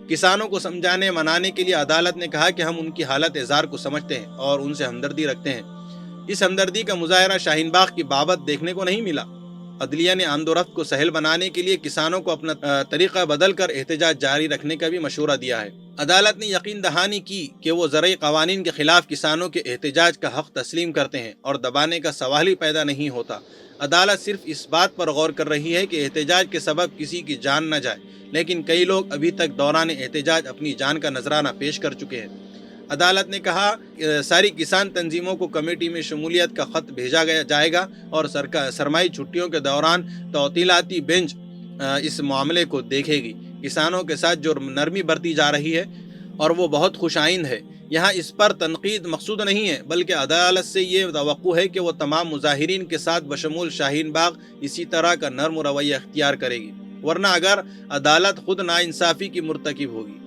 کسانوں کو سمجھانے منانے کے لیے عدالت نے کہا کہ ہم ان کی حالت زار کو سمجھتے ہیں اور ان سے ہمدردی رکھتے ہیں۔ اس ہمدردی کا مظاہرہ شاہین باغ کی بابت دیکھنے کو نہیں ملا۔ عدلیہ نے آمد و رفت کو سہل بنانے کے لیے کسانوں کو اپنا طریقہ بدل کر احتجاج جاری رکھنے کا بھی مشورہ دیا ہے۔ عدالت نے یقین دہانی کی کہ وہ زرعی قوانین کے خلاف کسانوں کے احتجاج کا حق تسلیم کرتے ہیں اور دبانے کا سوال ہی پیدا نہیں ہوتا۔ عدالت صرف اس بات پر غور کر رہی ہے کہ احتجاج کے سبب کسی کی جان نہ جائے، لیکن کئی لوگ ابھی تک دوران احتجاج اپنی جان کا نذرانہ پیش کر چکے ہیں۔ عدالت نے کہا ساری کسان تنظیموں کو کمیٹی میں شمولیت کا خط بھیجا جائے گا اور سرمائی چھٹیوں کے دوران تعطیلاتی بینچ اس معاملے کو دیکھے گی۔ کسانوں کے ساتھ جو نرمی برتی جا رہی ہے اور وہ بہت خوش آئند ہے، یہاں اس پر تنقید مقصود نہیں ہے، بلکہ عدالت سے یہ توقع ہے کہ وہ تمام مظاہرین کے ساتھ بشمول شاہین باغ اسی طرح کا نرم رویہ اختیار کرے گی، ورنہ اگر عدالت خود ناانصافی کی مرتکب ہوگی۔